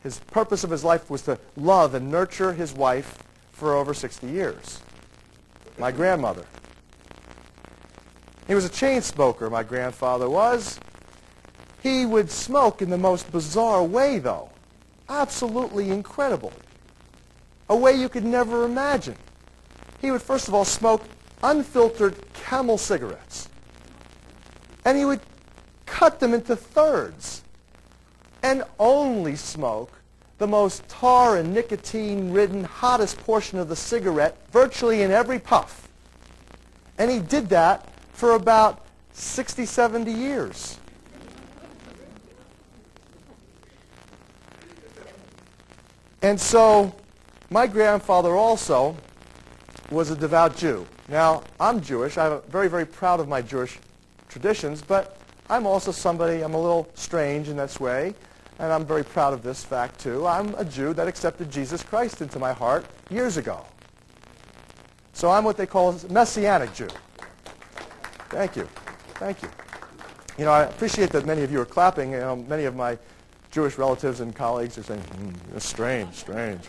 His purpose of his life was to love and nurture his wife for over 60 years, my grandmother. He was a chain smoker, my grandfather was. He would smoke in the most bizarre way, though. Absolutely incredible. A way you could never imagine. He would, first of all, smoke unfiltered Camel cigarettes. And he would cut them into thirds and only smoke the most tar and nicotine-ridden, hottest portion of the cigarette virtually in every puff. And he did that for about 60, 70 years. And so my grandfather also was a devout Jew. Now, I'm Jewish. I'm very, very proud of my Jewish traditions, but I'm also somebody, I'm a little strange in this way, and I'm very proud of this fact too. I'm a Jew that accepted Jesus Christ into my heart years ago. So I'm what they call a Messianic Jew. Thank you. Thank you. You know, I appreciate that many of you are clapping. You know, many of my Jewish relatives and colleagues are saying, it's strange, strange.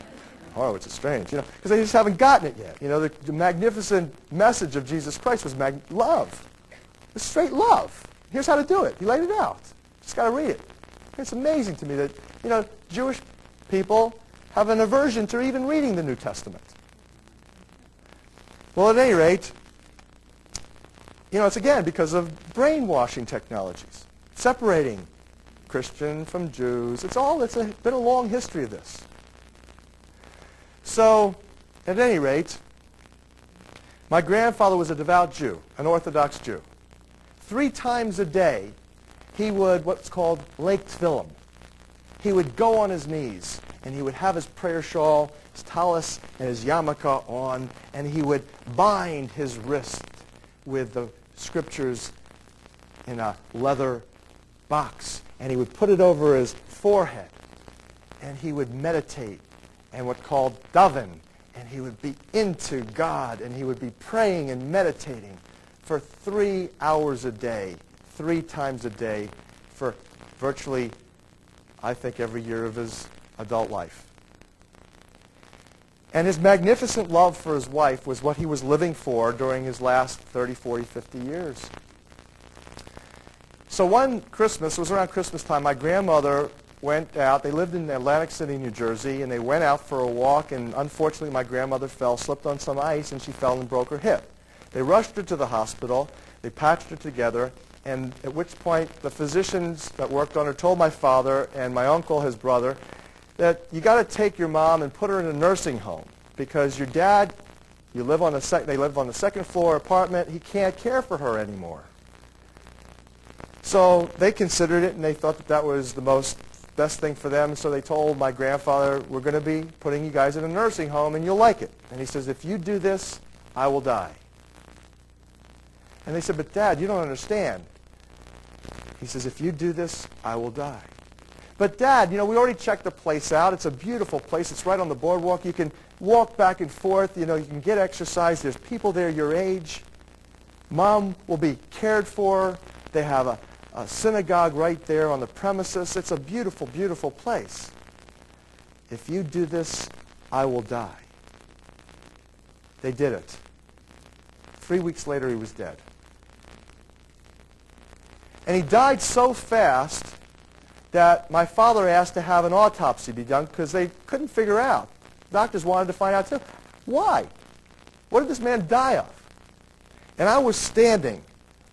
Horowitz is strange, you know, because they just haven't gotten it yet. You know, the magnificent message of Jesus Christ was love. It's straight love. Here's how to do it. He laid it out. Just got to read it. It's amazing to me that, you know, Jewish people have an aversion to even reading the New Testament. Well, at any rate, you know, it's again because of brainwashing technologies, separating Christian from Jews. It's been a long history of this. So, at any rate, my grandfather was a devout Jew, an Orthodox Jew. 3 times a day, he would what's called lake tefillin. He would go on his knees, and he would have his prayer shawl, his talis, and his yarmulke on, and he would bind his wrist with the scriptures in a leather box, and he would put it over his forehead, and he would meditate, and what's called daven, and he would be into God, and he would be praying and meditating for 3 hours a day, 3 times a day, for virtually, I think, every year of his adult life. And his magnificent love for his wife was what he was living for during his last 30, 40, 50 years. So one Christmas, it was around Christmas time, my grandmother went out. They lived in Atlantic City, New Jersey, and they went out for a walk, and unfortunately my grandmother slipped on some ice, and she fell and broke her hip. They rushed her to the hospital. They patched her together, and at which point the physicians that worked on her told my father and my uncle, his brother, that you got to take your mom and put her in a nursing home because your dad, they live on the second floor apartment, he can't care for her anymore. So they considered it, and they thought that was the best thing for them, so they told my grandfather, we're going to be putting you guys in a nursing home, and you'll like it. And he says, if you do this, I will die. And they said, but Dad, you don't understand. He says, if you do this, I will die. But Dad, you know, we already checked the place out. It's a beautiful place. It's right on the boardwalk. You can walk back and forth. You know, you can get exercise. There's people there your age. Mom will be cared for. They have a synagogue right there on the premises. It's a beautiful, beautiful place. If you do this, I will die. They did it. 3 weeks later, he was dead. And he died so fast that my father asked to have an autopsy be done because they couldn't figure out. Doctors wanted to find out too. Why? What did this man die of? And I was standing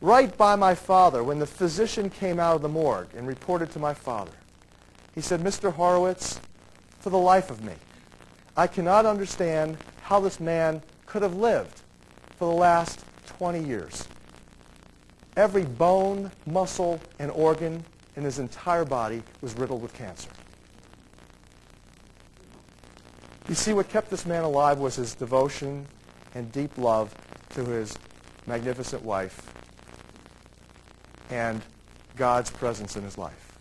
right by my father when the physician came out of the morgue and reported to my father. He said, Mr. Horowitz, for the life of me, I cannot understand how this man could have lived for the last 20 years. Every bone, muscle, and organ in his entire body was riddled with cancer. You see, what kept this man alive was his devotion and deep love to his magnificent wife and God's presence in his life.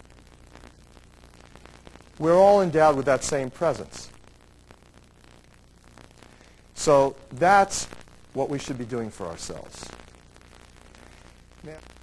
We're all endowed with that same presence. So that's what we should be doing for ourselves. Now,